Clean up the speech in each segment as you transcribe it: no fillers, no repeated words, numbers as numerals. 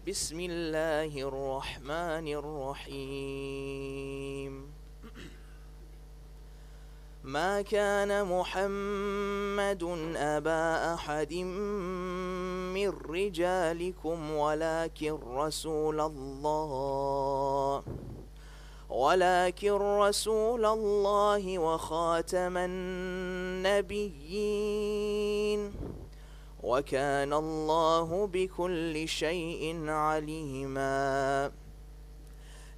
بسم الله الرحمن الرحيم ما كان محمد أبا أحد من رجالكم ولكن رسول الله وخاتم النبيين وكان الله بكل شيء عليما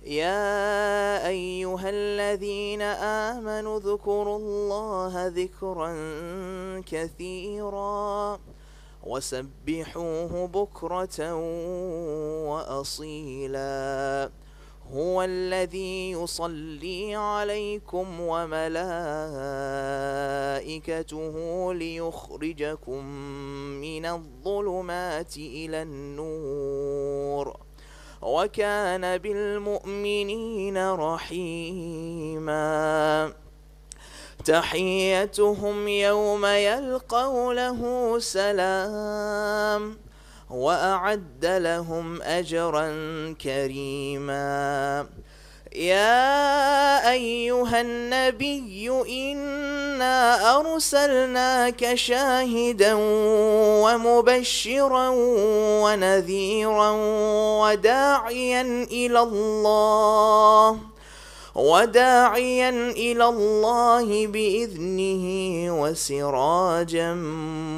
يا أيها الذين آمنوا اذكروا الله ذكرا كثيرا وسبحوه بكرة وأصيلا هو الذي يصلي عليكم وملائكته ليخرجكم من الظلمات إلى النور وكان بالمؤمنين رحيما تحيتهم يوم يلقونه سلام وأعد لهم أجرا كريما يا أيها النبي إنا أرسلناك شاهدا ومبشرا ونذيرا وداعيا إلى الله بإذنه وسراجا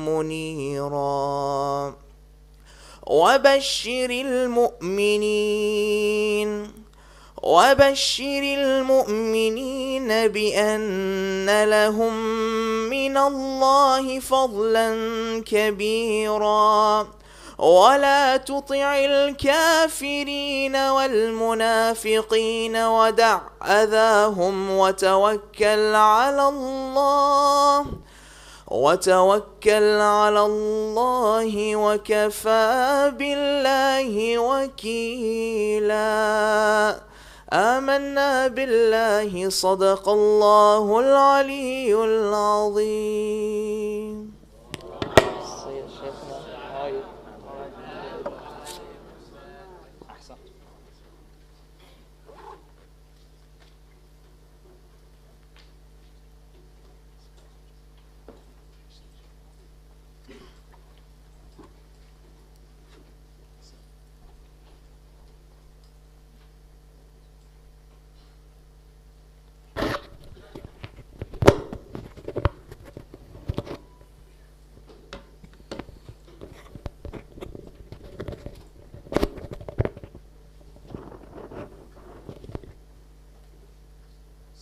منيرا وبشر المؤمنين بأن لهم من الله فضلا كبيرا ولا تطع الكافرين والمنافقين ودع أذاهم وتوكل على الله وكفى بالله وكيلا آمنا بالله صدق الله العلي العظيم.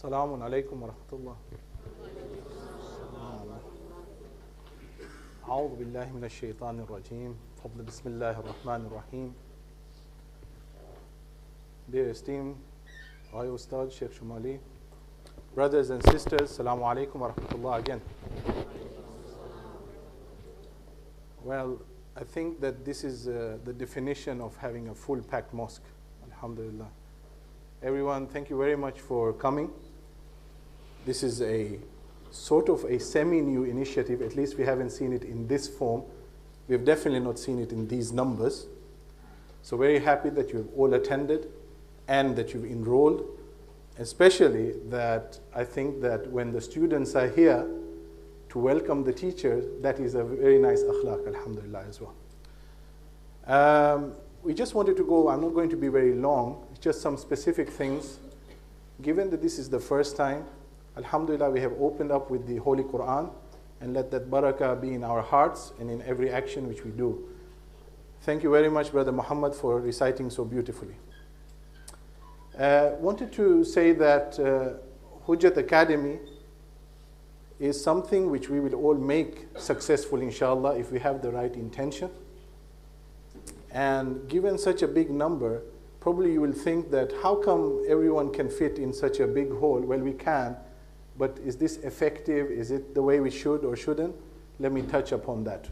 السلام عليكم ورحمة الله. أعوذ بالله من الشيطان الرجيم. بسم الله الرحمن الرحيم. Dear esteemed Ustad Sheikh Shomali, brothers and sisters, Assalamu alaikum wa rahmatullah again. Well, I think that this is the definition of having a full packed mosque. Alhamdulillah. Everyone, thank you very much for coming. This is a sort of a semi-new initiative. At least we haven't seen it in this form. We've definitely not seen it in these numbers. So very happy that you've all attended and that you've enrolled. Especially that I think that when the students are here to welcome the teachers, that is a very nice akhlaq, alhamdulillah, as well. We just wanted to go, I'm not going to be very long, just some specific things. Given that this is the first time, alhamdulillah, we have opened up with the Holy Quran, and let that barakah be in our hearts and in every action which we do. Thank you very much, Brother Muhammad, for reciting so beautifully. Wanted to say that Hujjat Academy is something which we will all make successful, inshallah, if we have the right intention. And given such a big number, probably you will think that how come everyone can fit in such a big hall? Well, we can, but is this effective? Is it the way we should or shouldn't? Let me touch upon that.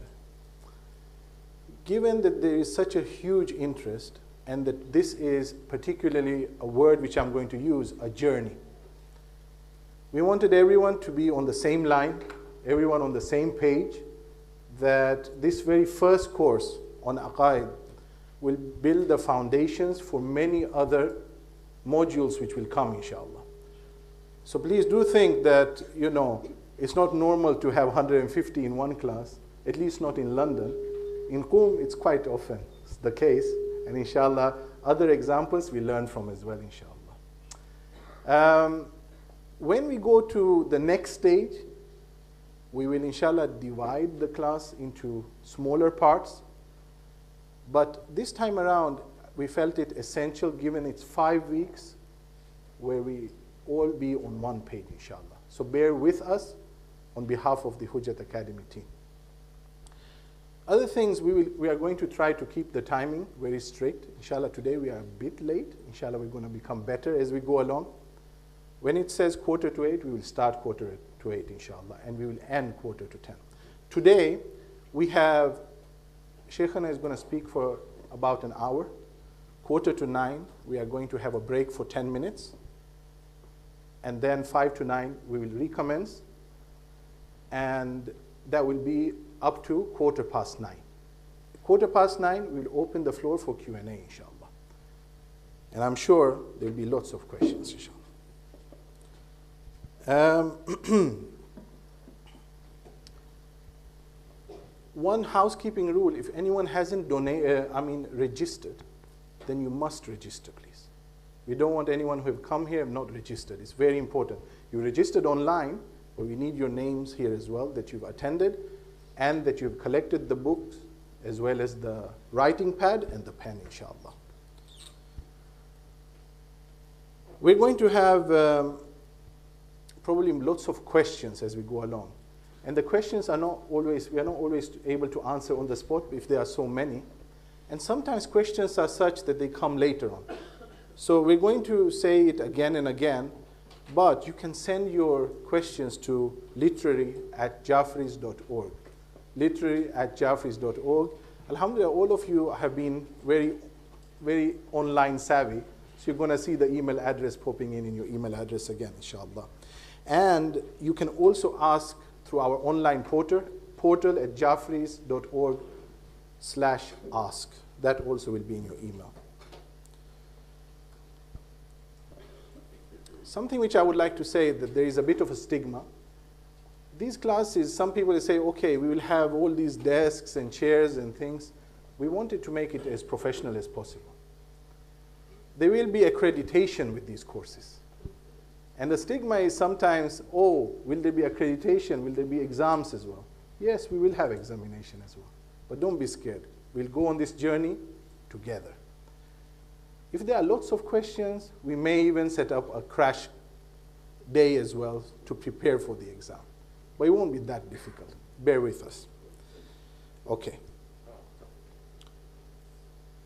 Given that there is such a huge interest, and that this is particularly a word which I'm going to use, a journey. We wanted everyone to be on the same line, everyone on the same page, that this very first course on Aqaid will build the foundations for many other modules which will come, inshallah. So please do think that, it's not normal to have 150 in one class, at least not in London. In Qom, it's quite often the case, and inshallah, other examples we learn from as well, inshallah. When we go to the next stage, we will, inshallah, divide the class into smaller parts. But this time around, we felt it essential, given it's 5 weeks, where we all be on one page, inshallah. So bear with us on behalf of the Hujjat Academy team. Other things, we are going to try to keep the timing very strict. Inshallah, today we are a bit late. Inshallah, we're going to become better as we go along. When it says 7:45, we will start 7:45, inshallah, and we will end 9:45. Today, we have, Sheikhana is going to speak for about an hour. 8:45, we are going to have a break for 10 minutes. And then 5 to 9, we will recommence. And that will be up to 9:15. 9:15, we'll open the floor for Q&A, inshallah. And I'm sure there'll be lots of questions, inshallah. One housekeeping rule: if anyone hasn't registered, then you must register, please. We don't want anyone who have come here and not registered. It's very important. You registered online, but we need your names here as well, that you've attended, and that you've collected the books, as well as the writing pad and the pen, inshallah. We're going to have probably lots of questions as we go along. And the questions we are not always able to answer on the spot if there are so many. And sometimes questions are such that they come later on. So we're going to say it again and again, but you can send your questions to literary@jafris.org. Literary@jafris.org. Alhamdulillah, all of you have been very, very online savvy. So you're going to see the email address popping in your email address again, inshallah. And you can also ask through our online portal at jafris.org/ask. That also will be in your email. Something which I would like to say, that there is a bit of a stigma. These classes, some people will say, okay, we will have all these desks and chairs and things. We wanted to make it as professional as possible. There will be accreditation with these courses. And the stigma is sometimes, oh, will there be accreditation? Will there be exams as well? Yes, we will have examination as well. But don't be scared. We'll go on this journey together. If there are lots of questions, we may even set up a crash day as well to prepare for the exam. But it won't be that difficult. Bear with us. Okay.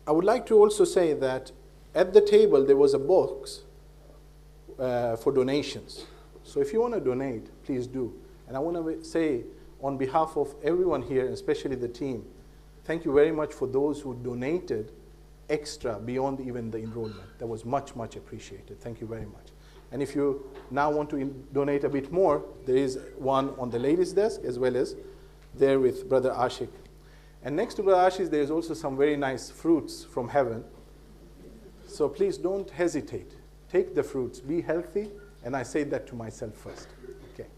I would like to also say that at the table there was a box for donations. So if you want to donate, please do. And I want to say, on behalf of everyone here, especially the team, thank you very much for those who donated extra beyond even the enrollment. That was much, much appreciated. Thank you very much. And if you now want to donate a bit more, there is one on the ladies' desk, as well as there with Brother Ashik. And next to Brother Ashik, there is also some very nice fruits from heaven. So please don't hesitate. Take the fruits, be healthy, and I say that to myself first. Okay.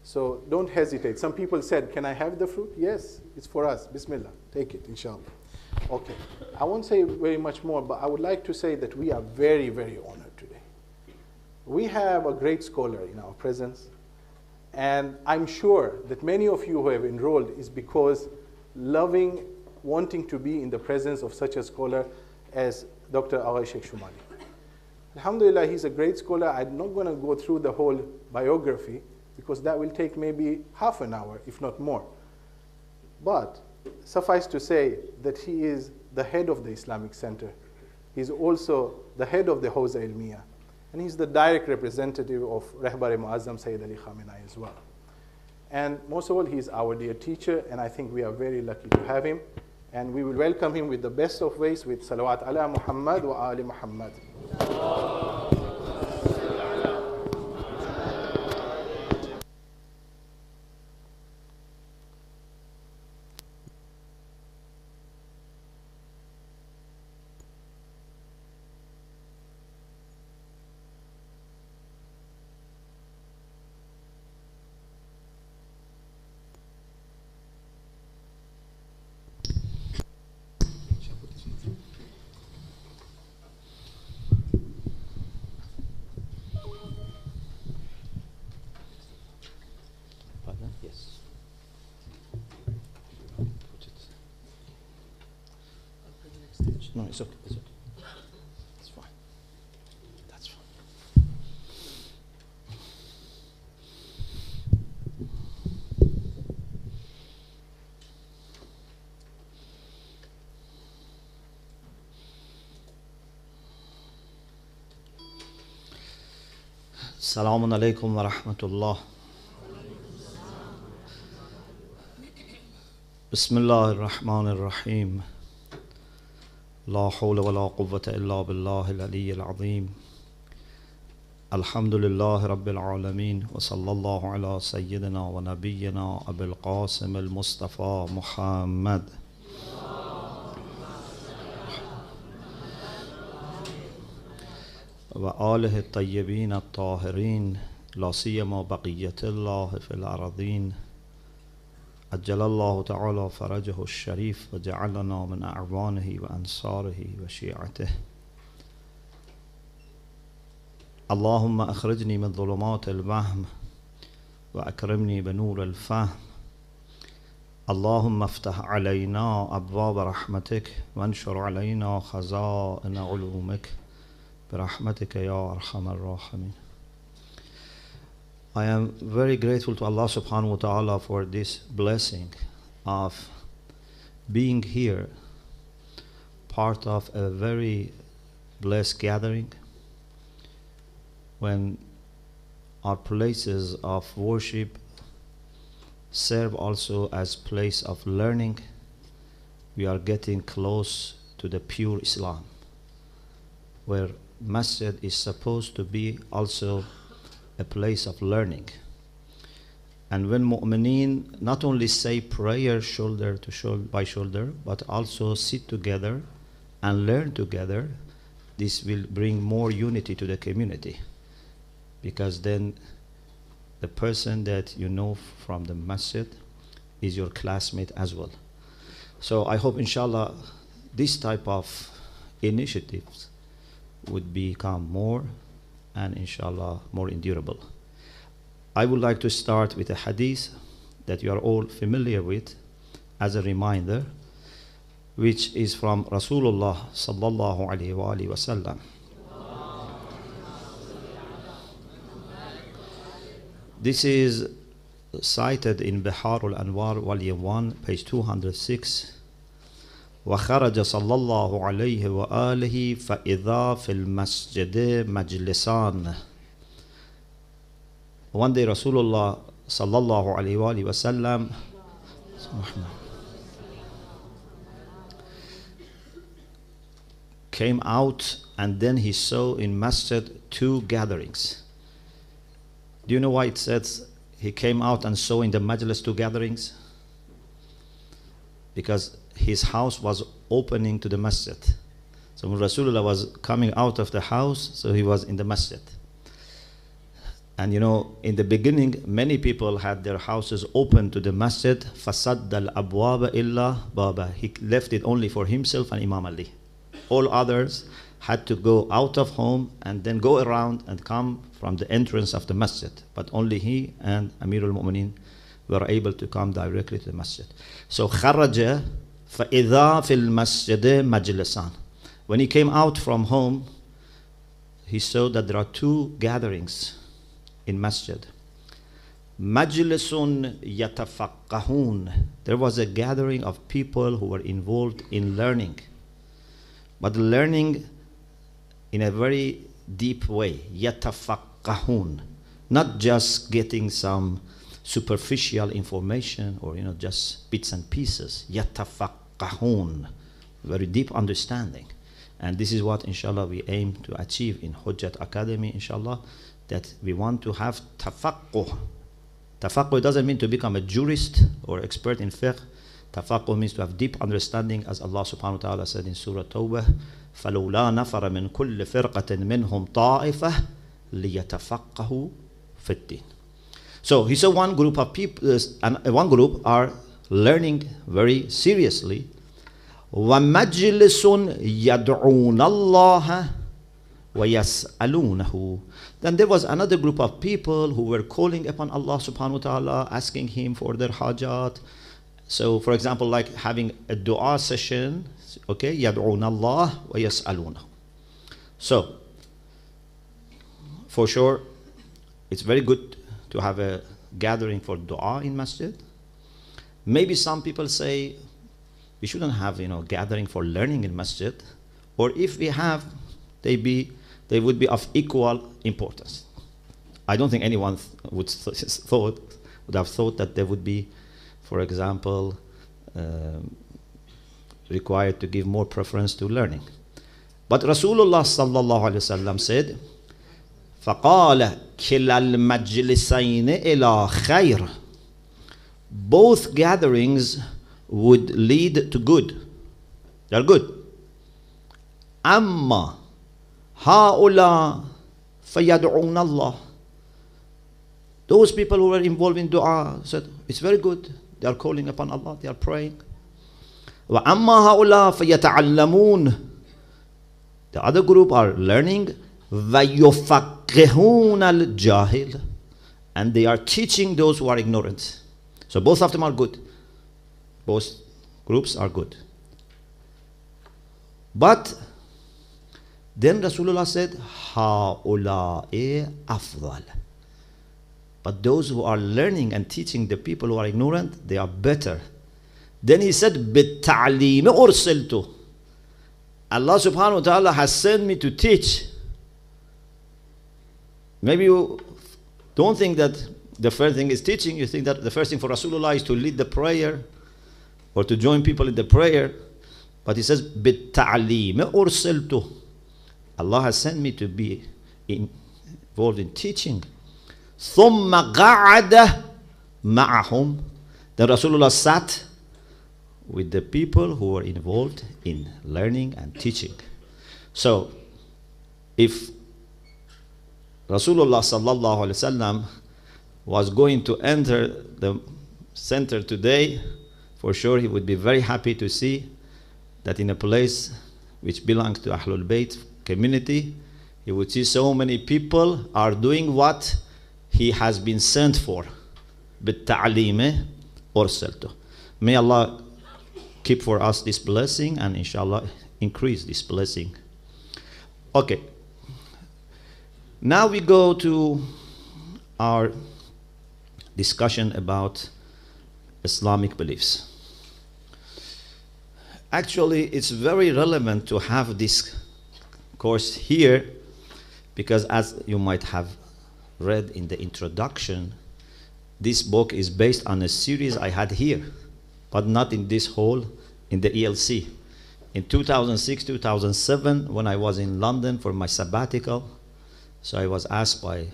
So don't hesitate. Some people said, can I have the fruit? Yes, it's for us. Bismillah. Take it, inshallah. Okay. I won't say very much more, but I would like to say that we are very, very honored today. We have a great scholar in our presence, and I'm sure that many of you who have enrolled is because wanting to be in the presence of such a scholar as Dr. Sheikh Shomali. Alhamdulillah, he's a great scholar. I'm not going to go through the whole biography because that will take maybe half an hour, if not more. But suffice to say that he is the head of the Islamic Center. He's also the head of the Hawza Ilmiya. And he's the direct representative of Rahbar Muazzam Sayyid Ali Khamenei as well. And most of all, he's our dear teacher, and I think we are very lucky to have him. And we will welcome him with the best of ways with Salawat ala Muhammad wa Ali Muhammad. No, it's okay. It's okay. It's fine. That's fine. Assalamu alaikum wa rahmatullah. Bismillah ar-Rahman ar-Rahim. La hawla wa la quwwata illa billahi al-ali al-azim. Alhamdulillahi rabbil alameen. Wa sallallahu ala sayyidina wa nabiyyina Abil Qasim al-Mustafa Muhammad. وآله الطيبين الطاهرين لا سيما بقية الله في الأرضين عجل الله تعالى فرجه الشريف وجعلنا من أعوانه وأنصاره وشيعته اللهم أخرجني من ظلمات الوهم وأكرمني بنور الفهم اللهم افتح علينا أبواب رحمتك وانشر علينا خزائن علومك برحمتك يا أرحم الراحمين. I am very grateful to Allah subhanahu wa ta'ala for this blessing of being here, part of a very blessed gathering when our places of worship serve also as place of learning. We are getting close to the pure Islam, where masjid is supposed to be also a place of learning. And when mu'mineen not only say prayer shoulder to shoulder by shoulder, but also sit together and learn together, this will bring more unity to the community, because then the person that you know from the masjid is your classmate as well. So I hope inshallah this type of initiatives would become more and inshallah more endurable. I would like to start with a hadith that you are all familiar with as a reminder, which is from Rasulullah sallallahu alaihi wasallam. This is cited in Bihar al-Anwar volume 1 page 206. وخرج صلى الله عليه وآله فإذا في المسجد مجلسان. One day Rasulullah sallallahu alayhi wa sallam came out, and then he saw in masjid two gatherings. Do you know why it says he came out and saw in the majlis two gatherings? Because his house was opening to the masjid. So when Rasulullah was coming out of the house, so he was in the masjid. And you know, in the beginning, many people had their houses open to the masjid. فَصَدَّ الْأَبْوَابَ إِلَّا بَابَ. He left it only for himself and Imam Ali. All others had to go out of home and then go around and come from the entrance of the masjid. But only he and Amirul Mu'mineen were able to come directly to the masjid. So خَرَجَ فَإِذَا فِي الْمَسْجِدِ مَجْلِسًا. When he came out from home, he saw that there are two gatherings in masjid. مَجْلِسٌ يَتَفَقَّهُونَ. There was a gathering of people who were involved in learning, but learning in a very deep way. يَتَفَقَّهُونَ. Not just getting some superficial information or just bits and pieces. Yatafaqahun, very deep understanding. And this is what inshallah we aim to achieve in Hujjat Academy, inshallah, that we want to have tafaqquh. Tafaqquh doesn't mean to become a jurist or expert in fiqh. Tafaqquh means to have deep understanding, as Allah subhanahu wa ta'ala said in Surah Tawbah, فَلَوْلَا نَفَرَ مِنْ كُلِّ فِرْقَةٍ مِنْهُمْ طَائِفَةٍ لِيَتَفَقَّهُ فِي الدِّينِ. So he saw one group of people, and one group are learning very seriously. وَمَجْلِسٌ يَدْعُونَ اللَّهَ وَيَسْأَلُونَهُ. Then there was another group of people who were calling upon Allah subhanahu wa ta'ala, asking him for their hajat. So for example, like having a dua session, Okay, يدعون الله ويسألونه. So, for sure, it's very good to have a gathering for dua in masjid. Maybe some people say we shouldn't have, gathering for learning in masjid, or if we have, they would be of equal importance. I don't think anyone would have thought that there would be, for example, required to give more preference to learning. But Rasulullah sallallahu alaihi wasallam said, فَقَالَ كِلَا الْمَجْلِسَيْنِ إِلَى خَيْرٍ. Both gatherings would lead to good. They are good. أَمَّا هَؤُلَاء فَيَدْعُونَ اللَّهِ. Those people who were involved in dua said, it's very good. They are calling upon Allah, they are praying. وَأَمَّا هَؤُلَاء فَيَتَعَلَّمُونَ. The other group are learning. وَيُفَقِّهُونَ الْجَاهِلِ. And they are teaching those who are ignorant. So both of them are good. Both groups are good. But then Rasulullah said, هَؤُلَاءِ أَفْضَلِ. But those who are learning and teaching the people who are ignorant, they are better. Then he said, بِالتَّعْلِيمِ أُرْسِلْتُ. Allah subhanahu wa ta'ala has sent me to teach. Maybe you don't think that the first thing is teaching. You think that the first thing for Rasulullah is to lead the prayer or to join people in the prayer. But he says, بِالتَّعْلِيمِ أُرْسِلْتُ. Allah has sent me to be involved in teaching. ثُمَّ قَعَدَ مَعَهُمْ. Then Rasulullah sat with the people who were involved in learning and teaching. So, if Rasulullah sallallahu alaihi wasallam was going to enter the center today, for sure he would be very happy to see that in a place which belongs to Ahlul Bayt community, he would see so many people are doing what he has been sent for. بِالتَّعْلِيمِ أُرْسِلْتُ. May Allah keep for us this blessing and inshallah increase this blessing. Okay. Now we go to our discussion about Islamic beliefs. Actually, it's very relevant to have this course here because, as you might have read in the introduction, this book is based on a series I had here, but not in this hall, in the ELC. In 2006, 2007, when I was in London for my sabbatical, so I was asked by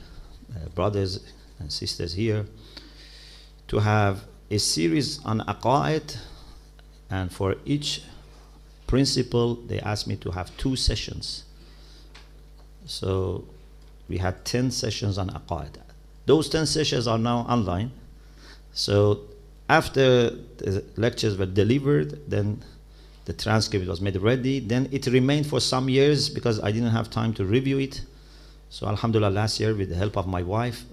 brothers and sisters here to have a series on aqaid, and for each principle they asked me to have 2 sessions. So we had 10 sessions on aqaid. Those 10 sessions are now online. So after the lectures were delivered, then the transcript was made ready. Then it remained for some years because I didn't have time to review it. So alhamdulillah, last year with the help of my wife,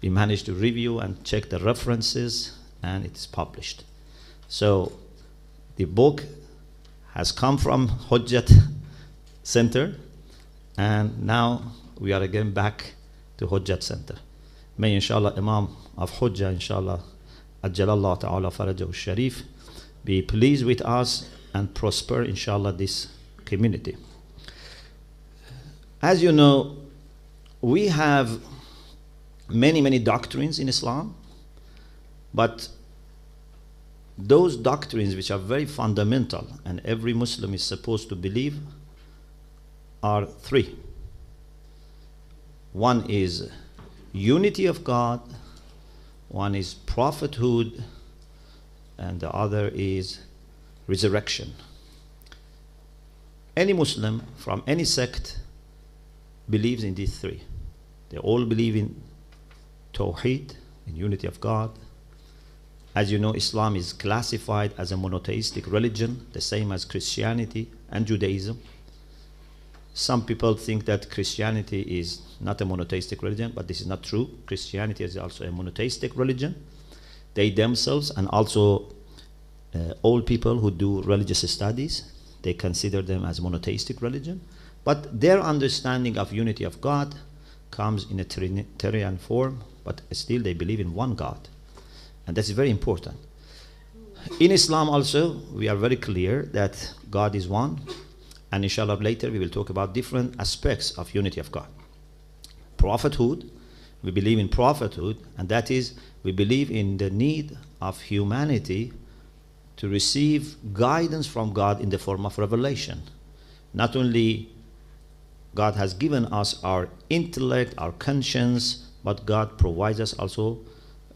we managed to review and check the references, and it's published. So the book has come from Hujjat Center, and now we are again back to Hujjat Center. May inshallah Imam of Hujjah, inshallah, Ajjalallah Ta'ala Farajahu Sharif, be pleased with us and prosper inshallah this community. As you know, we have many doctrines in Islam, but those doctrines which are very fundamental and every Muslim is supposed to believe are 3. One is unity of God, one is prophethood, and the other is resurrection. Any Muslim from any sect believes in these 3. They all believe in Tawheed, in unity of God. As you know, Islam is classified as a monotheistic religion, the same as Christianity and Judaism. Some people think that Christianity is not a monotheistic religion, but this is not true. Christianity is also a monotheistic religion. They themselves, and also old people who do religious studies, They consider them as monotheistic religion. But their understanding of unity of God comes in a Trinitarian form, but still they believe in one God. And that's very important. In Islam also, we are very clear that God is one. And inshallah later we will talk about different aspects of unity of God. Prophethood, we believe in prophethood, and that is, we believe in the need of humanity to receive guidance from God in the form of revelation. Not only God has given us our intellect, our conscience, but God provides us also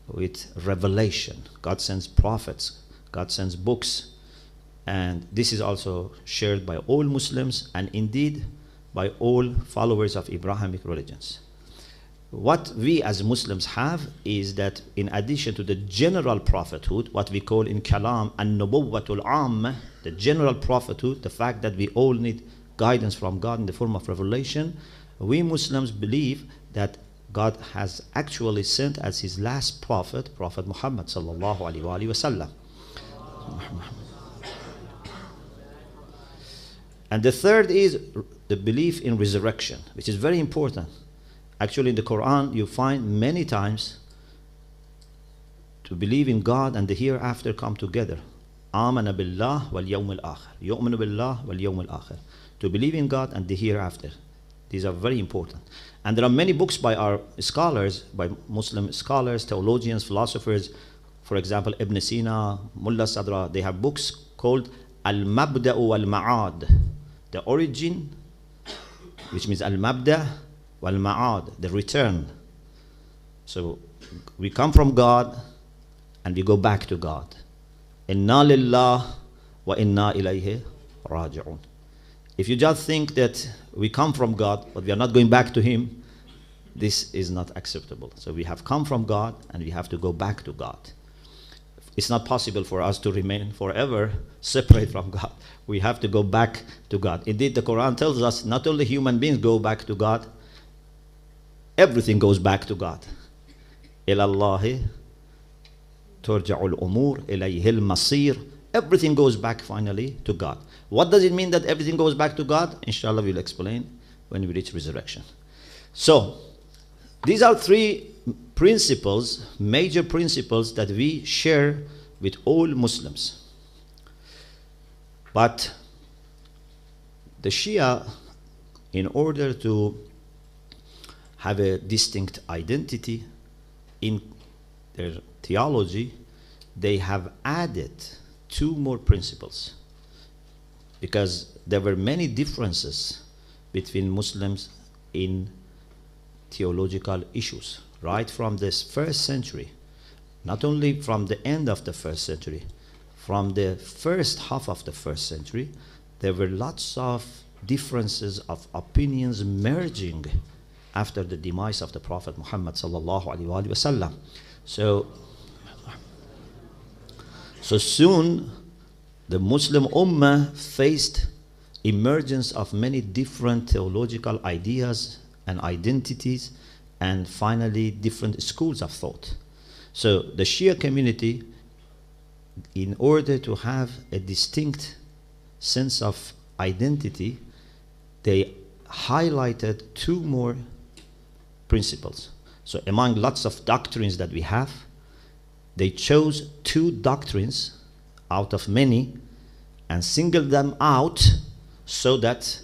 with revelation. God sends prophets, God sends books, and this is also shared by all Muslims and indeed by all followers of Abrahamic religions. What we as Muslims have is that in addition to the general prophethood, what we call in Kalam an-nubuwwatul amma, the general prophethood, the fact that we all need guidance from God in the form of revelation, we Muslims believe that God has actually sent as his last prophet, Prophet Muhammad sallallahu alaihi wasallam. And the third is the belief in resurrection, which is very important. Actually, in the Quran, you find many times to believe in God and the hereafter come together. Amana billah wal yawm al-akhir. Yu'minu billah wal yawm al-akhir. To believe in God and the hereafter. These are very important. And there are many books by our scholars, by Muslim scholars, theologians, philosophers. For example, Ibn Sina, Mullah Sadra, they have books called Al-Mabda'u wal-Ma'ad. The origin, which means Al-Mabda' wal-Ma'ad, the return. So we come from God and we go back to God. Inna lillah wa inna ilayhi raji'un. If you just think that we come from God but we are not going back to him, this is not acceptable. So we have come from God and we have to go back to God. It's not possible for us to remain forever separate from God. We have to go back to God. Indeed, the Quran tells us not only human beings go back to God, everything goes back to God. Ilallahi turja'ul umur ilayhil masir. Everything goes back finally to God. What does it mean that everything goes back to God? Inshallah, we'll explain when we reach resurrection. So, these are three principles, major principles that we share with all Muslims. But the Shia, in order to have a distinct identity in their theology, they have added two more principles, because there were many differences between Muslims in theological issues, right from this first century, not only from the end of the first century, from the first half of the first century, there were lots of differences of opinions merging after the demise of the Prophet Muhammad sallallahu alaihi wasallam. So soon the Muslim Ummah faced emergence of many different theological ideas and identities, and finally different schools of thought. So the Shia community, in order to have a distinct sense of identity, they highlighted two more principles. So among lots of doctrines that we have, they chose two doctrines out of many and singled them out so that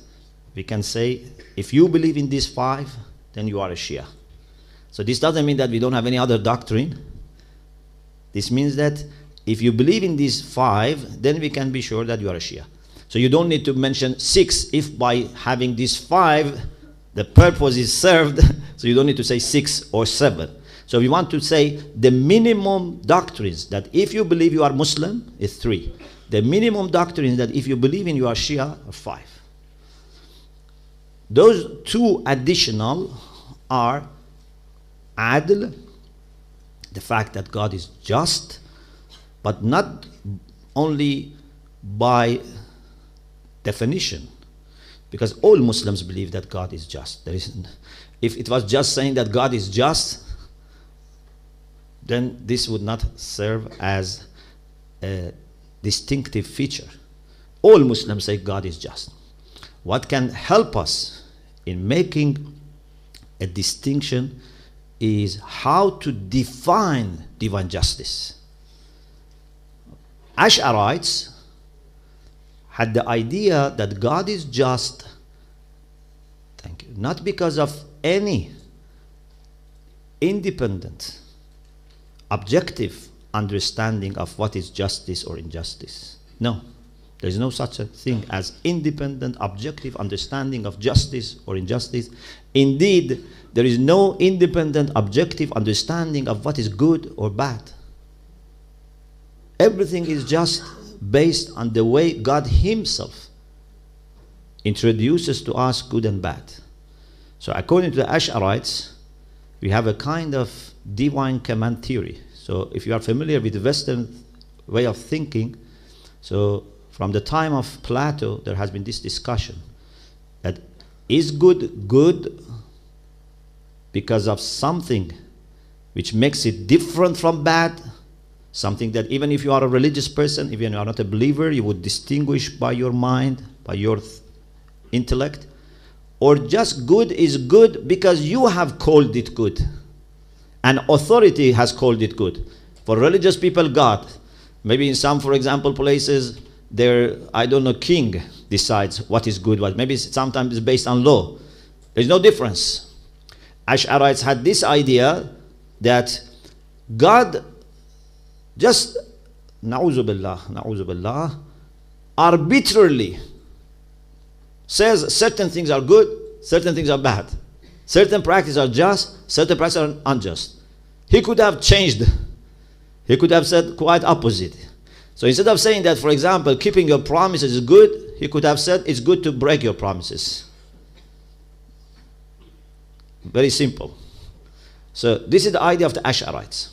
we can say, if you believe in these five, then you are a Shia. So this doesn't mean that we don't have any other doctrine. This means that if you believe in these five, then we can be sure that you are a Shia. So you don't need to mention six if by having these five, the purpose is served. So you don't need to say 6 or 7. So we want to say the minimum doctrines that if you believe you are Muslim is 3. The minimum doctrines that if you believe in you are Shia are 5. Those two additional are Adl, the fact that God is just, but not only by definition, because all Muslims believe that God is just. There isn't, if it was just saying that God is just, then this would not serve as a distinctive feature. All Muslims say God is just. What can help us in making a distinction is how to define divine justice. Ash'arites had the idea that God is just, thank you, not because of any independent, objective understanding of what is justice or injustice. No, there is no such a thing as independent, objective understanding of justice or injustice. Indeed, there is no independent, objective understanding of what is good or bad. Everything is just based on the way God Himself introduces to us good and bad. So according to the Ash'arites, we have a kind of divine command theory. So if you are familiar with the Western way of thinking, so from the time of Plato, there has been this discussion that is good good because of something which makes it different from bad, something that even if you are a religious person, even if you are not a believer, you would distinguish by your mind, by your intellect, or just good is good because you have called it good and authority has called it good. For religious people, God, maybe in some, for example, places, their, I don't know, king decides what is good, what maybe sometimes it's based on law. There's no difference. Ash'arites had this idea that God just, na'uzu billah, arbitrarily says certain things are good, certain things are bad. Certain practices are just, certain practices are unjust. He could have changed. He could have said quite opposite. So instead of saying that, for example, keeping your promises is good, he could have said it's good to break your promises. Very simple. So this is the idea of the Ash'arites.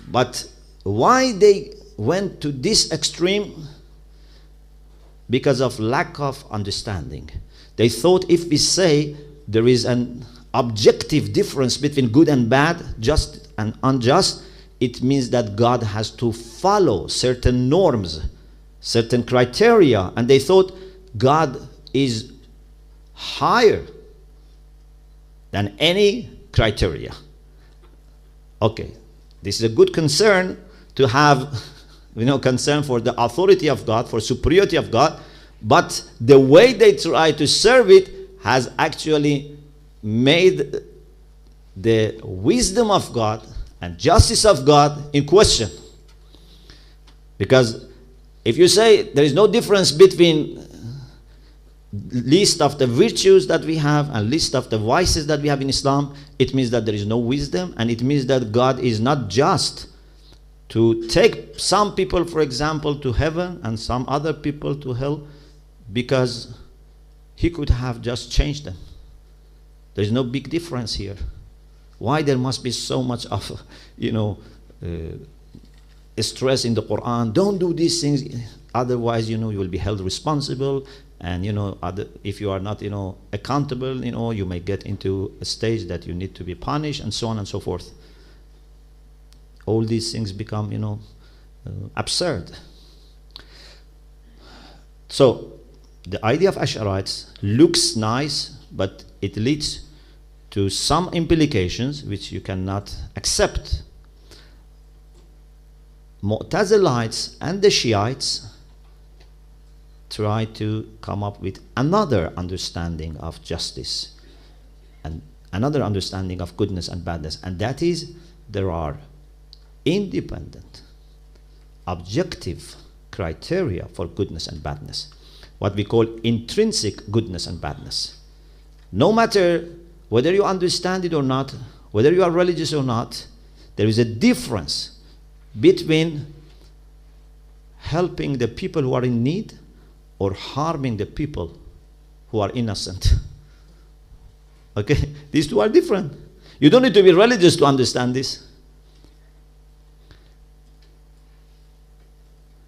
But why they went to this extreme? Because of lack of understanding. They thought if we say there is an objective difference between good and bad, just and unjust, it means that God has to follow certain norms, certain criteria, and they thought God is higher than any criteria. Okay, this is a good concern to have, concern for the authority of God, for superiority of God, but the way they try to serve it has actually made the wisdom of God and justice of God in question. Because if you say there is no difference between list of the virtues that we have and list of the vices that we have in Islam, it means that there is no wisdom, and it means that God is not just to take some people, for example, to heaven and some other people to hell, because He could have just changed them. There is no big difference here. Why there must be so much of, stress in the Quran? Don't do these things, otherwise, you will be held responsible, and if you are not, accountable, you may get into a stage that you need to be punished, and so on and so forth. All these things become, absurd. So the idea of Ash'arites looks nice, but it leads to some implications which you cannot accept. Mu'tazilites and the Shiites try to come up with another understanding of justice and another understanding of goodness and badness, and that is there are independent, objective criteria for goodness and badness, what we call intrinsic goodness and badness. No matter whether you understand it or not, whether you are religious or not, there is a difference between helping the people who are in need or harming the people who are innocent. Okay, these two are different. You don't need to be religious to understand this.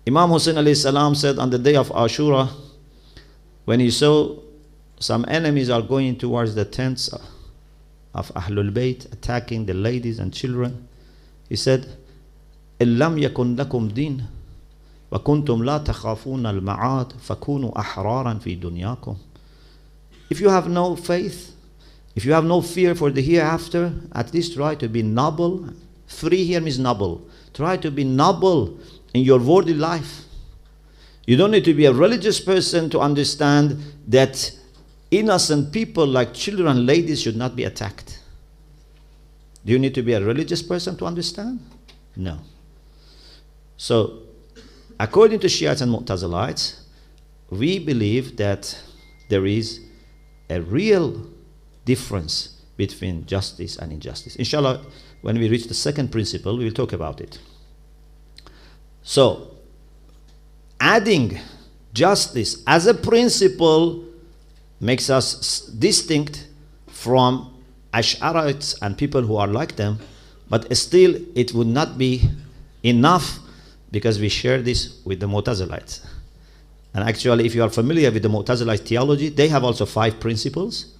Imam Hussein alayhi salam said on the day of Ashura, when he saw some enemies are going towards the tents of Ahlul Bayt, attacking the ladies and children, he said, "Illam yakun lakum din وَكُنْتُمْ لَا تَخَافُونَ الْمَعَادِ فَكُونُوا أَحْرَارًا فِي دُنْيَاكُمْ. If you have no faith, if you have no fear for the hereafter, at least try to be noble. Free here means noble. Try to be noble in your worldly life. You don't need to be a religious person to understand that innocent people like children and ladies should not be attacked. Do you need to be a religious person to understand? No. So, according to Shiites and Mu'tazilites, we believe that there is a real difference between justice and injustice. Inshallah, when we reach the second principle, we will talk about it. So, adding justice as a principle makes us distinct from Ash'arites and people who are like them, but still it would not be enough because we share this with the Mu'tazilites. And actually, if you are familiar with the Mu'tazilite theology, they have also 5 principles,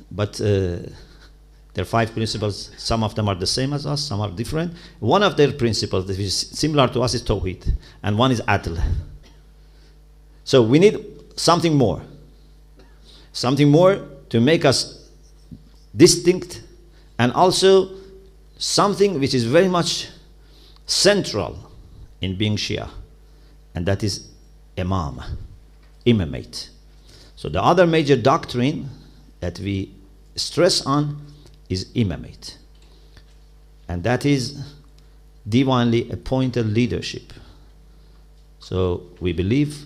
but their 5 principles, some of them are the same as us, some are different. One of their principles that is similar to us is Tawheed, and one is Adl. So we need something more to make us distinct, and also something which is very much central in being Shia, and that is imamate. So the other major doctrine that we stress on is imamate, and that is divinely appointed leadership. So we believe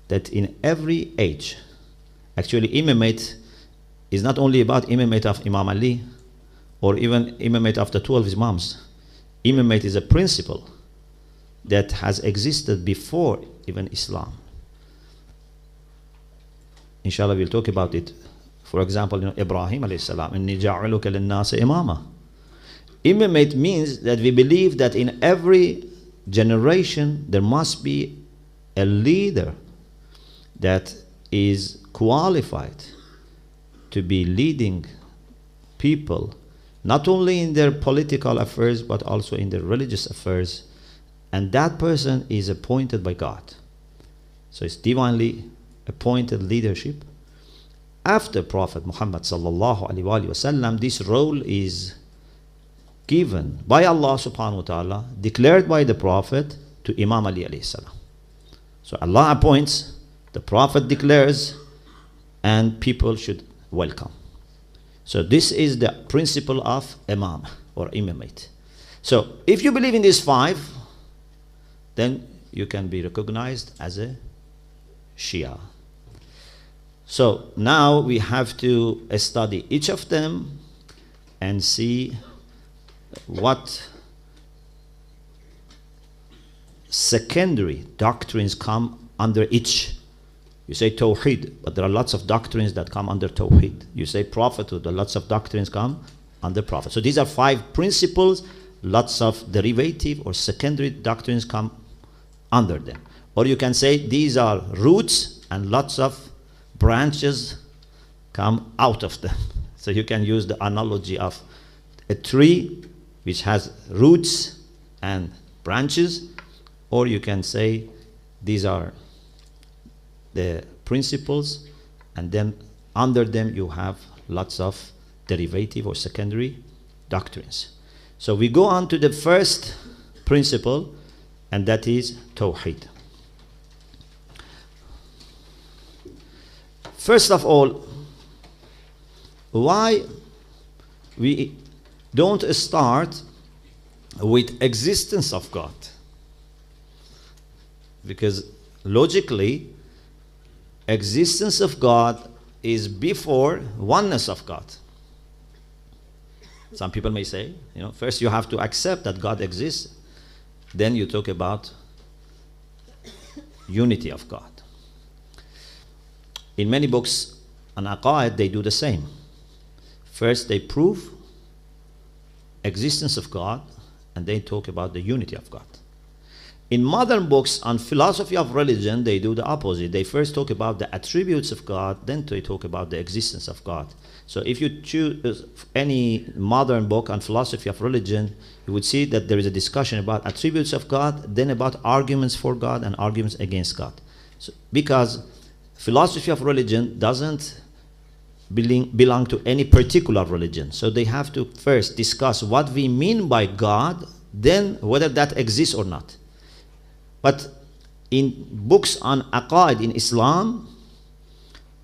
that in every age, actually imamate is not only about imamate of Imam Ali or even imamate of the 12 Imams. Imamate is a principle that has existed before even Islam. Inshallah, we'll talk about it. For example, Ibrahim alayhi salam, إِنِّي جَعَلُكَ لِلنَّاسِ إِمَامًا. Imamate means that we believe that in every generation there must be a leader that is qualified to be leading people, not only in their political affairs but also in their religious affairs, and that person is appointed by God. So it's divinely appointed leadership. After Prophet Muhammad sallallahu alaihi wasallam, this role is given by Allah subhanahu wa ta'ala, declared by the Prophet to Imam Ali alayhi salam. So Allah appoints, the Prophet declares, and people should welcome. So this is the principle of imam or imamate. So if you believe in these 5, then you can be recognized as a Shia. So now we have to study each of them and see what secondary doctrines come under each. You say Tawheed, but there are lots of doctrines that come under Tawheed. You say prophethood, there are lots of doctrines come under prophet. So these are 5 principles, lots of derivative or secondary doctrines come under them. Or you can say these are roots and lots of branches come out of them. So you can use the analogy of a tree which has roots and branches, or you can say these are the principles, and then under them you have lots of derivative or secondary doctrines. So we go on to the first principle, and that is Tawheed. First of all, why we don't start with existence of God? Because logically, existence of God is before oneness of God. Some people may say, first you have to accept that God exists, then you talk about unity of God. In many books on Aqaid, they do the same. First they prove existence of God, and they talk about the unity of God. In modern books on philosophy of religion, they do the opposite. They first talk about the attributes of God, then they talk about the existence of God. So if you choose any modern book on philosophy of religion, you would see that there is a discussion about attributes of God, then about arguments for God and arguments against God. So, because philosophy of religion doesn't belong to any particular religion. So they have to first discuss what we mean by God, then whether that exists or not. But in books on aqaid in Islam,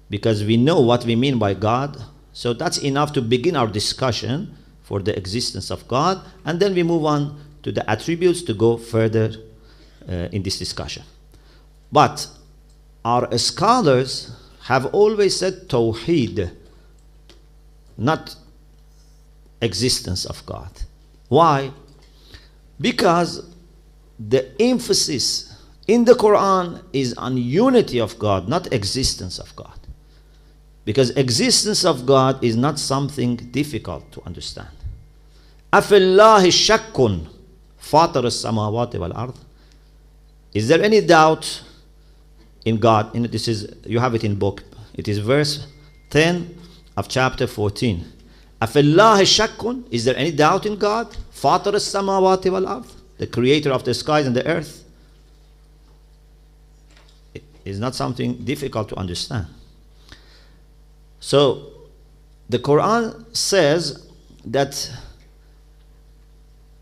because we know what we mean by God, so that's enough to begin our discussion for the existence of God, and then we move on to the attributes to go further in this discussion. But our scholars have always said Tawheed, not existence of God. Why? Because the emphasis in the Quran is on unity of God, not existence of God. Because existence of God is not something difficult to understand. أَفِي اللَّهِ شَكٌّ فَاطِرُ السَّمَاوَاتِ وَالْأَرْضِ. Is there any doubt in God? This is, you have it in book. It is verse 10 of chapter 14. أَفِي اللَّهِ شَكٌّ. Is there any doubt in God? فَاطِرُ السَّمَاوَاتِ وَالْأَرْضِ. The creator of the skies and the earth. It is not something difficult to understand. So the Quran says that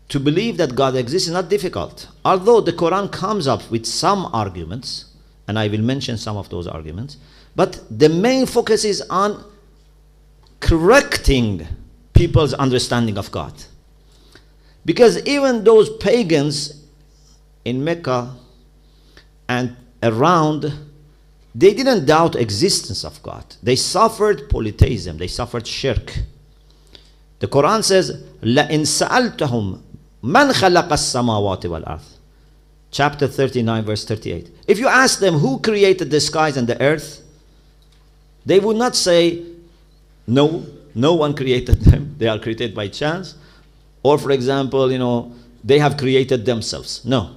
to believe that God exists is not difficult. Although the Quran comes up with some arguments, and I will mention some of those arguments, but the main focus is on correcting people's understanding of God. Because even those pagans in Mecca and around, they didn't doubt existence of God. They suffered polytheism. They suffered shirk. The Quran says, لَإِن سَأَلْتَهُمْ مَنْ خَلَقَ السَّمَاوَاتِ وَالْأَرْضِ. Chapter 39, verse 38. If you ask them who created the skies and the earth, they would not say, no one created them. They are created by chance. Or for example, they have created themselves. No.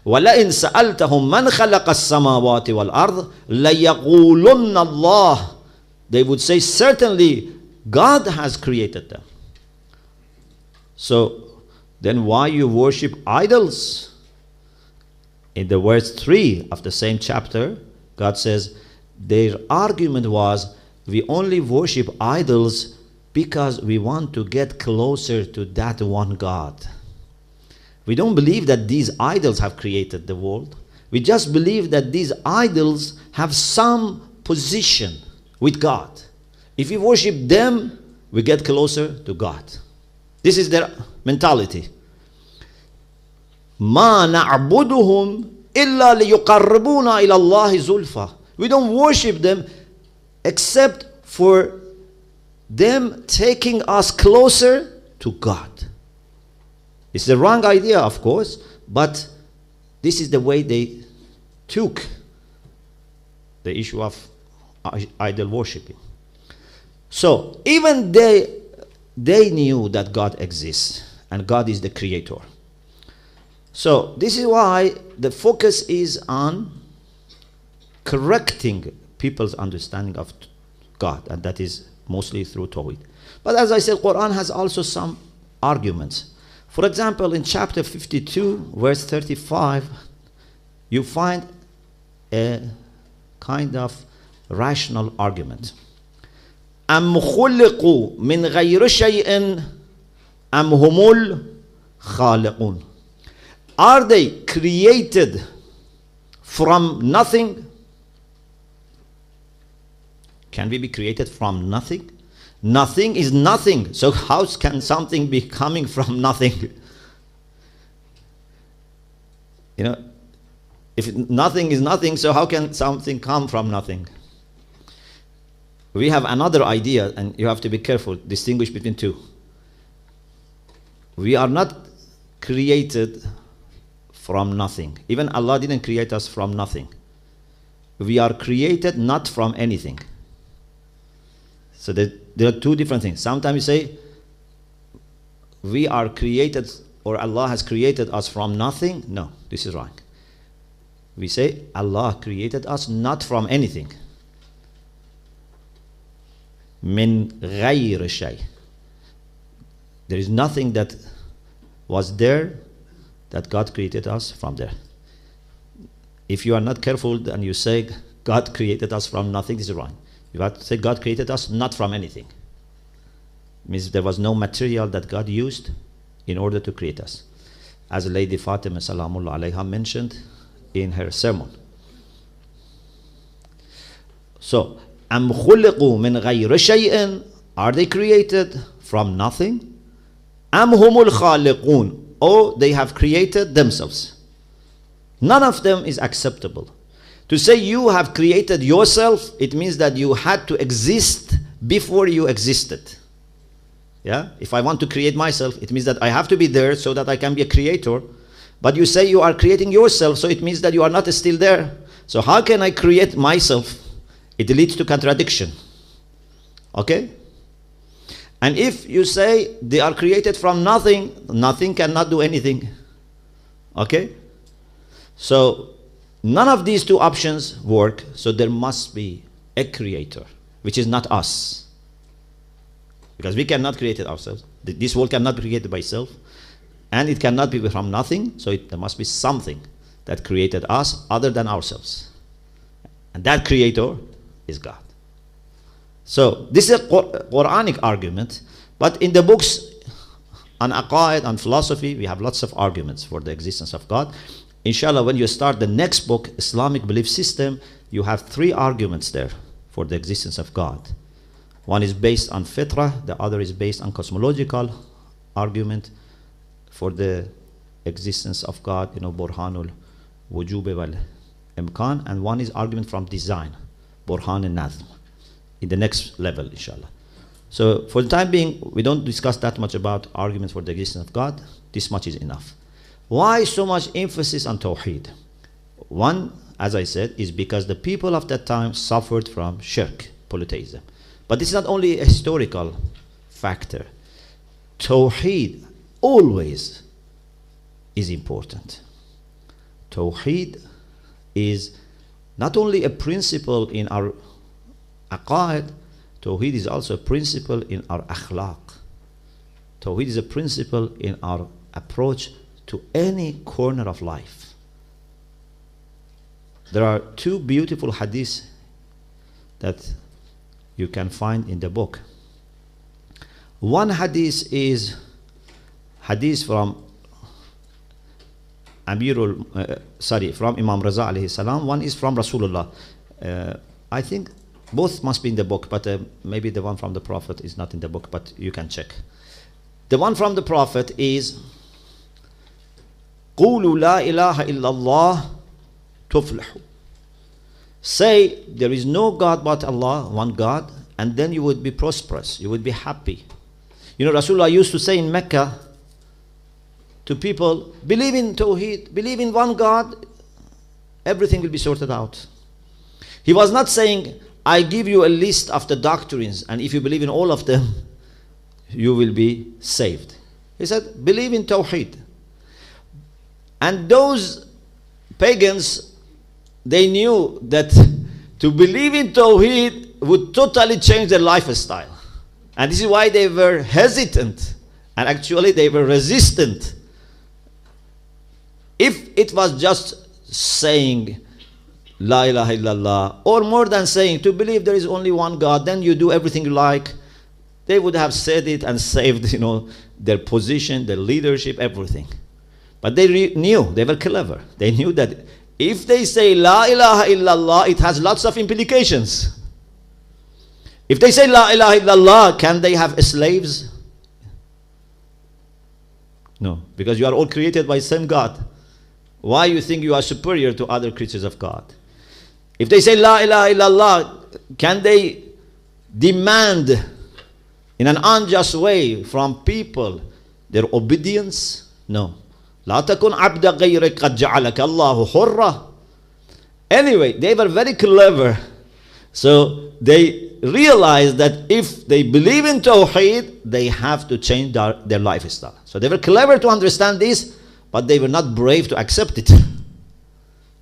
وَلَئِن سَأَلْتَهُمْ مَنْ خَلَقَ السَّمَاوَاتِ وَالْأَرْضِ لَيَقُولُنَّ اللَّهِ. They would say, certainly God has created them. So then why you worship idols? In the verse 3 of the same chapter, God says, their argument was, we only worship idols because we want to get closer to that one God. We don't believe that these idols have created the world. We just believe that these idols have some position with God. If we worship them, we get closer to God. This is their mentality. مَا نَعْبُدُهُمْ إِلَّا لِيُقَرِّبُونَا إِلَى اللَّهِ زُلْفَى. We don't worship them except for them taking us closer to God. It's the wrong idea, of course, but this is the way they took the issue of idol worshipping. So even they knew that God exists and God is the creator. So this is why the focus is on correcting people's understanding of God, and that is mostly through Tawheed. But as I said, Quran has also some arguments. For example, in chapter 52, verse 35, you find a kind of rational argument. أَمْ خُلِقُوا مِنْ غَيْرِ شَيْءٍ أَمْ هُمُ الْخَالِقُونَ. Are they created from nothing? Can we be created from nothing? Nothing is nothing. So how can something be coming from nothing? If nothing is nothing, so how can something come from nothing? We have another idea, and you have to be careful, distinguish between two. We are not created from nothing. Even Allah didn't create us from nothing. We are created not from anything. So there are two different things. Sometimes you say, we are created, or Allah has created us from nothing. No, this is wrong. We say Allah created us not from anything. Min ghayr shay. There is nothing that was there that God created us from there. If you are not careful and you say God created us from nothing, this is wrong. You have to say God created us not from anything. Means there was no material that God used in order to create us. As Lady Fatima Salamullah alayha mentioned in her sermon. So, Am khuliqu min ghayri shay'in, are they created from nothing? Am humul khaliqun, or they have created themselves. None of them is acceptable. To say you have created yourself, it means that you had to exist before you existed. Yeah? If I want to create myself, it means that I have to be there so that I can be a creator. But you say you are creating yourself, so it means that you are not still there. So how can I create myself? It leads to contradiction. Okay? And if you say they are created from nothing, nothing cannot do anything. Okay? So none of these two options work, so there must be a creator, which is not us. Because we cannot create it ourselves. This world cannot be created by itself. And it cannot be from nothing, so there must be something that created us other than ourselves. And that creator is God. So this is a Quranic argument, but in the books on aqaid and philosophy, we have lots of arguments for the existence of God. Inshallah, when you start the next book, Islamic belief system, you have 3 arguments there for the existence of God. One is based on fitrah, the other is based on cosmological argument for the existence of God, Burhanul Wujub wal Imkan, and one is argument from design, Burhan al Nazm, in the next level, inshallah. So for the time being, we don't discuss that much about arguments for the existence of God. This much is enough. Why so much emphasis on Tawheed? One, as I said, is because the people of that time suffered from shirk, polytheism. But this is not only a historical factor. Tawheed always is important. Tawheed is not only a principle in our aqaid, Tawheed is also a principle in our akhlaq. Tawheed is a principle in our approach to any corner of life. There are 2 beautiful hadiths that you can find in the book. One hadith is hadith from from Imam Raza alayhi salam. One is from Rasulullah. I think both must be in the book, but maybe the one from the Prophet is not in the book, but you can check. The one from the Prophet is قُولُوا لَا إِلَهَ إِلَّا اللَّهُ تُفْلِحُ. Say there is no God but Allah, one God, and then you would be prosperous, you would be happy. Rasulullah used to say in Mecca to people, believe in Tawheed, believe in one God, everything will be sorted out. He was not saying, I give you a list of the doctrines, and if you believe in all of them, you will be saved. He said, believe in Tawheed. And those pagans, they knew that to believe in Tawheed would totally change their lifestyle. And this is why they were hesitant, and actually they were resistant. If it was just saying La ilaha illallah, or more than saying to believe there is only one God, then you do everything you like, they would have said it and saved their position, their leadership, everything. But they knew, they were clever. They knew that if they say La ilaha illallah, it has lots of implications. If they say La ilaha illallah, can they have slaves? No, because you are all created by the same God. Why you think you are superior to other creatures of God? If they say La ilaha illallah, can they demand in an unjust way from people their obedience? No. لا تكن عبد غيرك قد جعلك الله حرة. Anyway, they were very clever. So they realized that if they believe in Tawheed, they have to change their lifestyle. So they were clever to understand this, but they were not brave to accept it.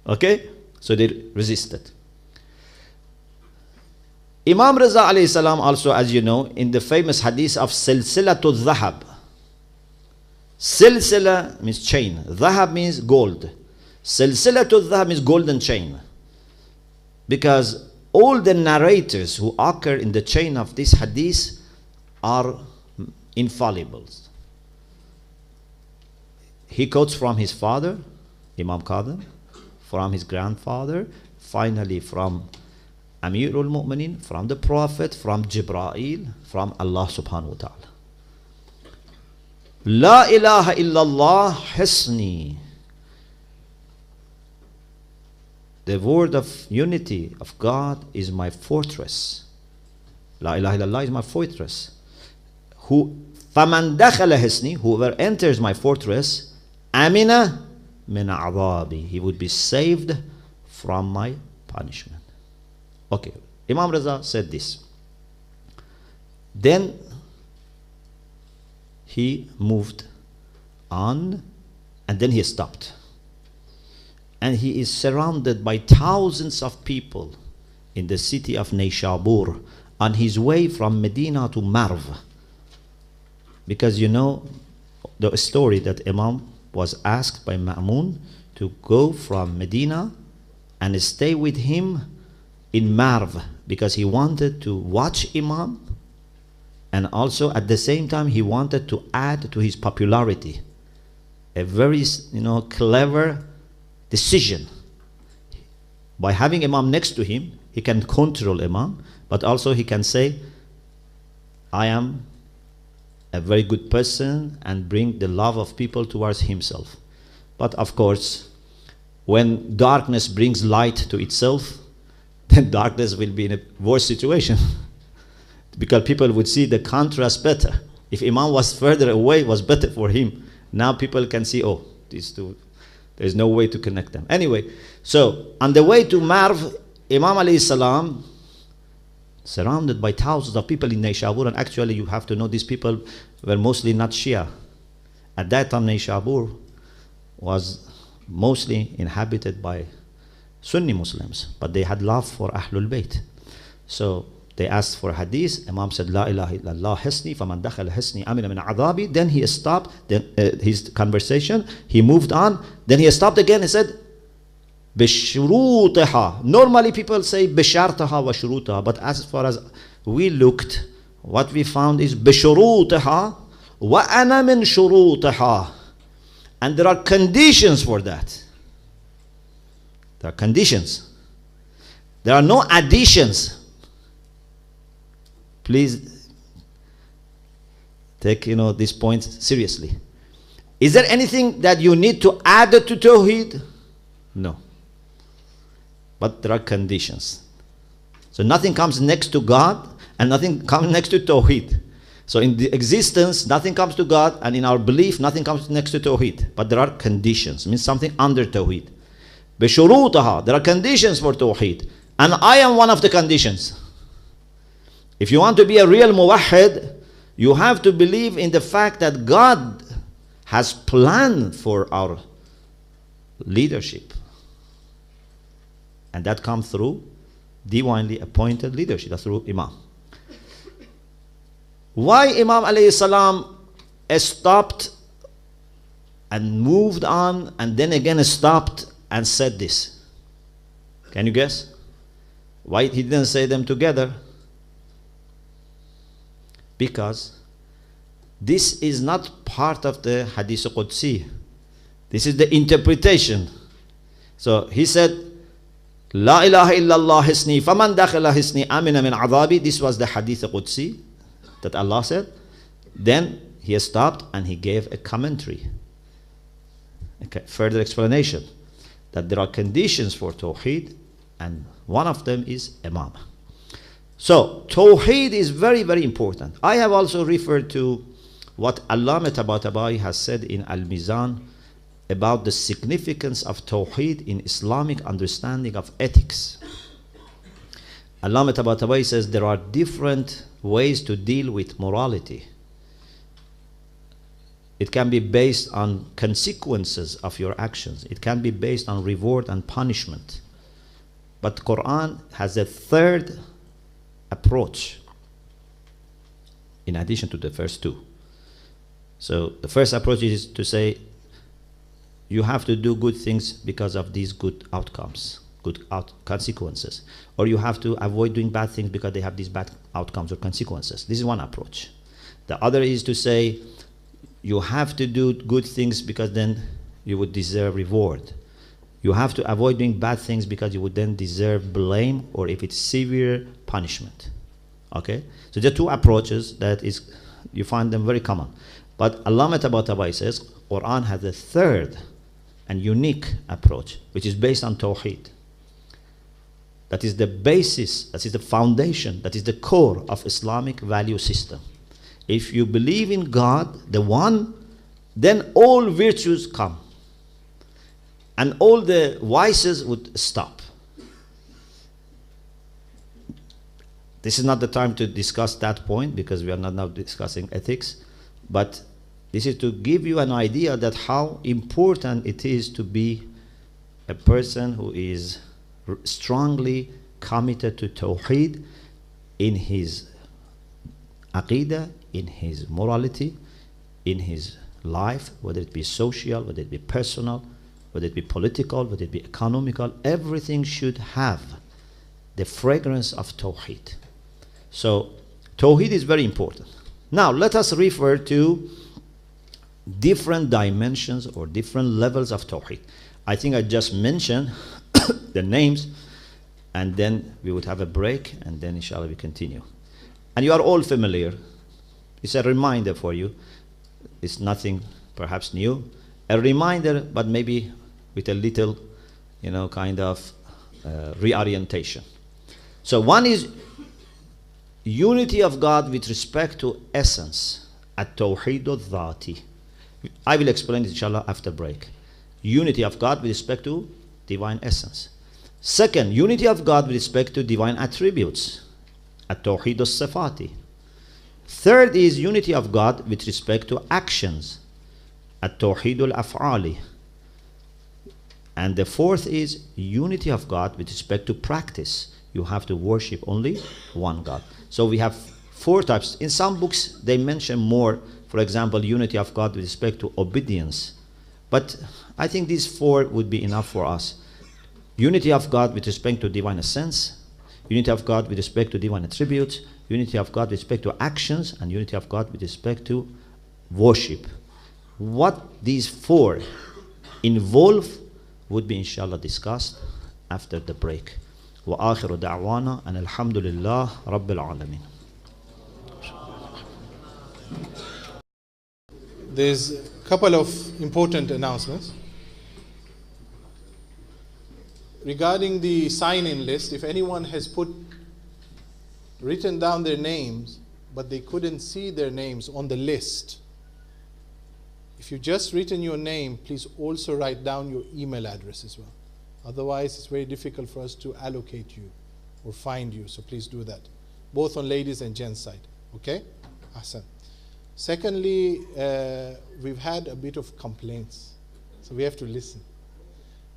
Okay? So they resisted. Imam Raza alayhi salam also, as you know, in the famous hadith of Silsilatul Dhahab. Silsila means chain. Dhahab means gold. Silsilatul Dhahab means golden chain. Because all the narrators who occur in the chain of this hadith are infallibles. He quotes from his father, Imam Qadim, from his grandfather, finally from Amirul Mu'minin, from the Prophet, from Jibreel, from Allah subhanahu wa ta'ala. La ilaha illallah hisni. The word of unity of God is my fortress. La ilaha illallah is my fortress. فَمَنْ دَخَلَ hisni, whoever enters my fortress, amina min a'dabi, he would be saved from my punishment. Okay, Imam Raza said this. Then he moved on and then he stopped. And he is surrounded by thousands of people in the city of Nayshabur on his way from Medina to Marv. Because you know the story that Imam was asked by Ma'mun to go from Medina and stay with him in Marv, because he wanted to watch Imam, and also at the same time he wanted to add to his popularity. A very clever decision. By having Imam next to him, he can control Imam, but also he can say, I am a very good person, and bring the love of people towards himself. But of course, when darkness brings light to itself, then darkness will be in a worse situation. Because people would see the contrast better. If Imam was further away, it was better for him. Now people can see, oh, these two, there's no way to connect them. Anyway, so on the way to Marv, Imam alayhi salam, surrounded by thousands of people in Nayshabur, and actually you have to know these people were mostly not Shia. At that time, Nayshabur was mostly inhabited by Sunni Muslims, but they had love for Ahlul Bayt. So they asked for hadith. Imam said, La ilaha illallah hisni, faman dakhala hisni amina min adabi. Then he stopped his conversation. He moved on. Then he stopped again. He said, Bishrutaha. Normally people say Bishartaha wa shurutaha, but as far as we looked, what we found is Bishrutaha wa ana min shurutaha. And there are conditions for that. There are conditions. There are no additions. Please take this point seriously. Is there anything that you need to add to Tawheed? No. But there are conditions. So nothing comes next to God and nothing comes next to Tawheed. So in the existence, nothing comes to God, and in our belief, nothing comes next to Tawheed. But there are conditions. It means something under Tawheed. Bishurutaha. There are conditions for Tawheed. And I am one of the conditions. If you want to be a real muwahhid, you have to believe in the fact that God has planned for our leadership. And that comes through divinely appointed leadership. That's through Imam. Why Imam alayhi salam stopped and moved on and then again stopped and said this? Can you guess? Why he didn't say them together? Because this is not part of the Hadith Qudsi. This is the interpretation. So he said, La ilaha illallah hisni, faman dakhala hisni amina min adabi. This was the Hadith Qudsi that Allah said. Then he stopped and he gave a commentary, okay, further explanation, that there are conditions for Tawheed, and one of them is Imam. So Tawheed is very, very important. I have also referred to what Allama Tabatabai has said in Al-Mizan about the significance of Tawheed in Islamic understanding of ethics. Allama Tabatabai says there are different ways to deal with morality. It can be based on consequences of your actions. It can be based on reward and punishment. But Quran has a third approach in addition to the first two. So the first approach is to say you have to do good things because of these good outcomes, consequences. Or you have to avoid doing bad things because they have these bad outcomes or consequences. This is one approach. The other is to say you have to do good things because then you would deserve reward. You have to avoid doing bad things because you would then deserve blame, or if it's severe, punishment. Okay? So there are two approaches that is, you find them very common. But Allama Tabatabai says Quran has a third and unique approach, which is based on Tawheed. That is the basis, that is the foundation, that is the core of Islamic value system. If you believe in God, the one, then all virtues come. And all the vices would stop. This is not the time to discuss that point because we are not now discussing ethics. But this is to give you an idea that how important it is to be a person who is strongly committed to Tawheed in his aqidah, in his morality, in his life, whether it be social, whether it be personal, whether it be political, whether it be economical. Everything should have the fragrance of Tawheed. So Tawheed is very important. Now let us refer to different dimensions or different levels of Tawheed. I think I just mentioned the names, and then we would have a break, and then inshallah we continue. And you are all familiar. It's a reminder for you. It's nothing perhaps new. A reminder, but maybe with a little, kind of reorientation. So one is unity of God with respect to essence, at-tawheed al-dhati. I will explain it inshallah after break. Unity of God with respect to divine essence. Second, unity of God with respect to divine attributes, at-tawheed al-sifati. Third is unity of God with respect to actions, at-tawheed al-af'ali. And the fourth is unity of God with respect to practice. You have to worship only one God. So we have four types. In some books they mention more, for example, unity of God with respect to obedience. But I think these four would be enough for us. Unity of God with respect to divine essence, unity of God with respect to divine attributes, unity of God with respect to actions, and unity of God with respect to worship. What these four involve would be inshallah discussed after the break. وآخر دعوانا أن الحمد لله رب العالمين. There's a couple of important announcements. Regarding the sign-in list, if anyone has written down their names, but they couldn't see their names on the list, if you just written your name, please also write down your email address as well. Otherwise, it's very difficult for us to allocate you or find you. So please do that, both on ladies and gents side. Okay? Ahsan. Secondly, we've had a bit of complaints, so we have to listen.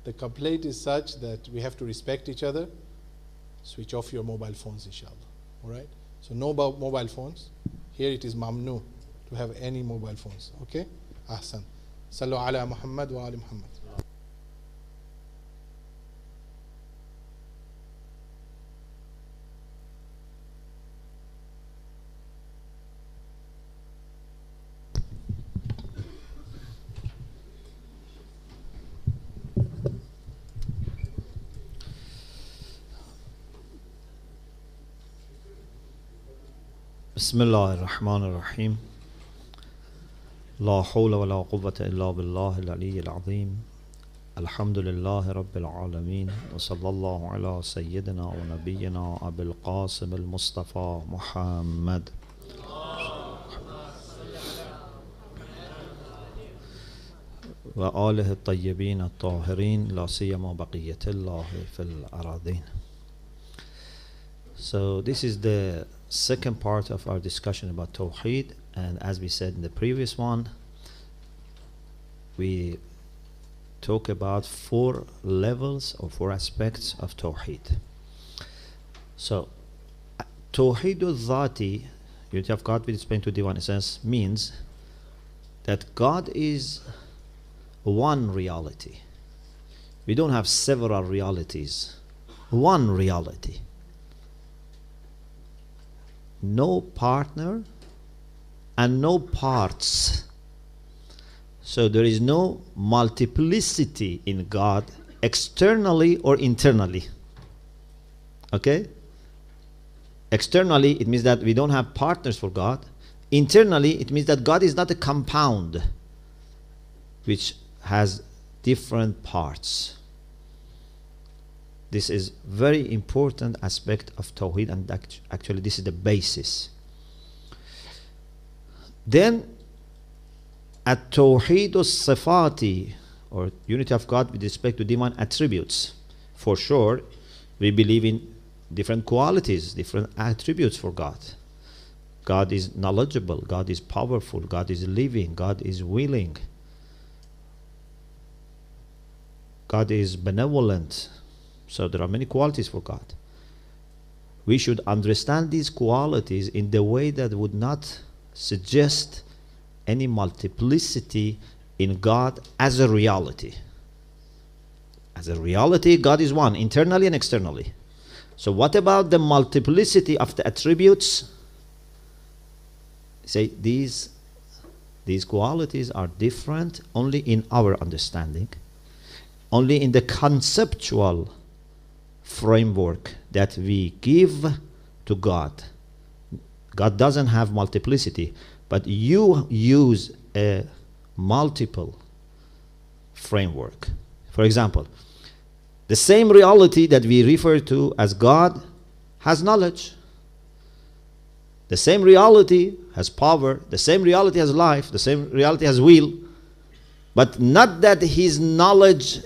The complaint is such that we have to respect each other. Switch off your mobile phones, inshallah. All right? So no mobile phones. Here it is mamnu to have any mobile phones. Okay? Ahsan. Sallu ala Muhammad wa ali Muhammad. بسم الله الرحمن الرحيم لا حول ولا قوة إلا بالله العلي العظيم الحمد لله رب العالمين وصلى الله على سيدنا ونبينا أبي القاسم المصطفى محمد وآله الطيبين الطاهرين لا سيما بقية الله في الأراضين. So this is the second part of our discussion about Tawheed, and as we said in the previous one, we talk about 4 levels or 4 aspects of Tawheed. So, Tawheed al-Dhati, unity of God with respect to divine essence, means that God is one reality. We don't have several realities. One reality. No partner and no parts. So there is no multiplicity in God externally or internally. Okay? Externally, it means that we don't have partners for God. Internally, it means that God is not a compound which has different parts. This is very important aspect of Tawheed, and actually this is the basis. Then, at Tawheed al-Sifati, or unity of God with respect to divine attributes, for sure, we believe in different qualities, different attributes for God. God is knowledgeable, God is powerful, God is living, God is willing, God is benevolent. So there are many qualities for God. We should understand these qualities in the way that would not suggest any multiplicity in God as a reality. As a reality, God is one, internally and externally. So what about the multiplicity of the attributes? Say these qualities are different only in our understanding, only in the conceptual framework that we give to God. God doesn't have multiplicity, but you use a multiple framework. For example, the same reality that we refer to as God has knowledge. The same reality has power. The same reality has life. The same reality has will. But not that his knowledge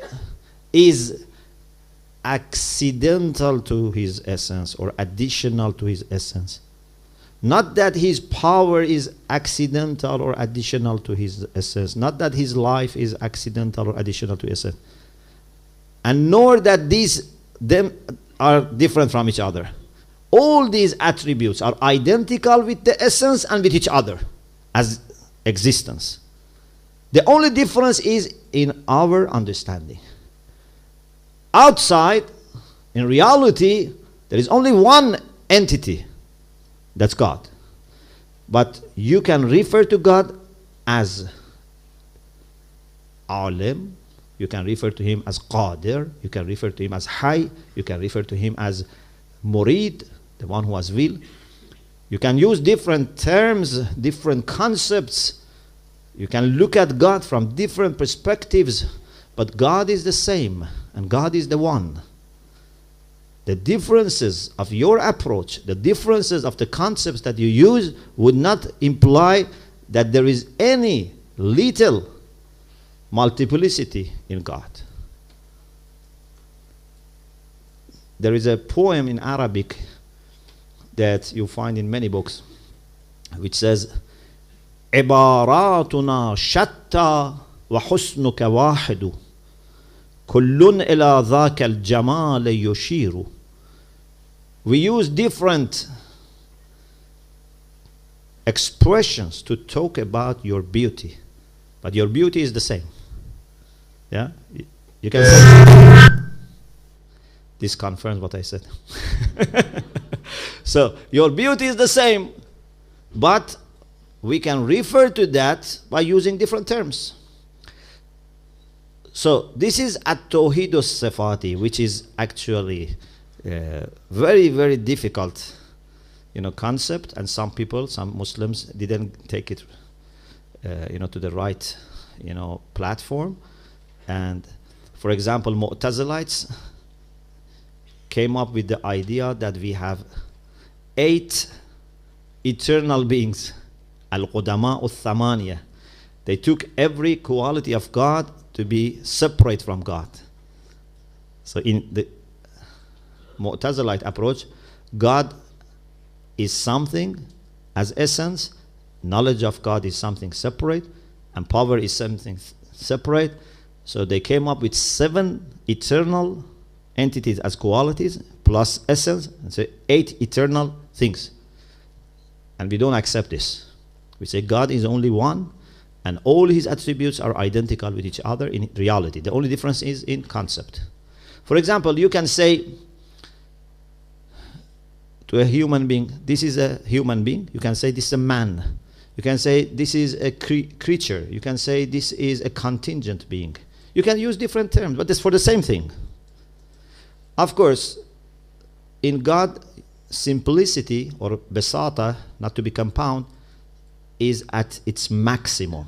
is accidental to his essence or additional to his essence. Not that his power is accidental or additional to his essence. Not that his life is accidental or additional to his essence. And nor that them are different from each other. All these attributes are identical with the essence and with each other as existence. The only difference is in our understanding. Outside, in reality, there is only one entity. That's God. But you can refer to God as Alim. You can refer to him as Qadir. You can refer to him as Hay. You can refer to him as Murid, the one who has will. You can use different terms, different concepts. You can look at God from different perspectives. But God is the same, and God is the one. The differences of your approach, the differences of the concepts that you use would not imply that there is any little multiplicity in God. There is a poem in Arabic that you find in many books which says, عباراتنا شتى وحسنك واحد كل إلى ذاك الجمال يشير. We use different expressions to talk about your beauty, but your beauty is the same. Yeah, you can say this confirms what I said. So your beauty is the same, but we can refer to that by using different terms. So this is at-Tawheed al-Sifati, which is actually very, very difficult, concept, and some people, some Muslims didn't take it, to the right, platform. And for example, Mu'tazilites came up with the idea that we have 8 eternal beings, al-Qudama al-Thamaniya. They took every quality of God to be separate from God. So in the Mu'tazilite approach, God is something as essence, knowledge of God is something separate, and power is something separate. So they came up with 7 eternal entities as qualities plus essence, and say 8 eternal things. And we don't accept this. We say God is only one, and all his attributes are identical with each other in reality. The only difference is in concept. For example, you can say to a human being, this is a human being. You can say this is a man. You can say this is a creature. You can say this is a contingent being. You can use different terms, but it's for the same thing. Of course, in God, simplicity or besata, not to be compound, is at its maximum.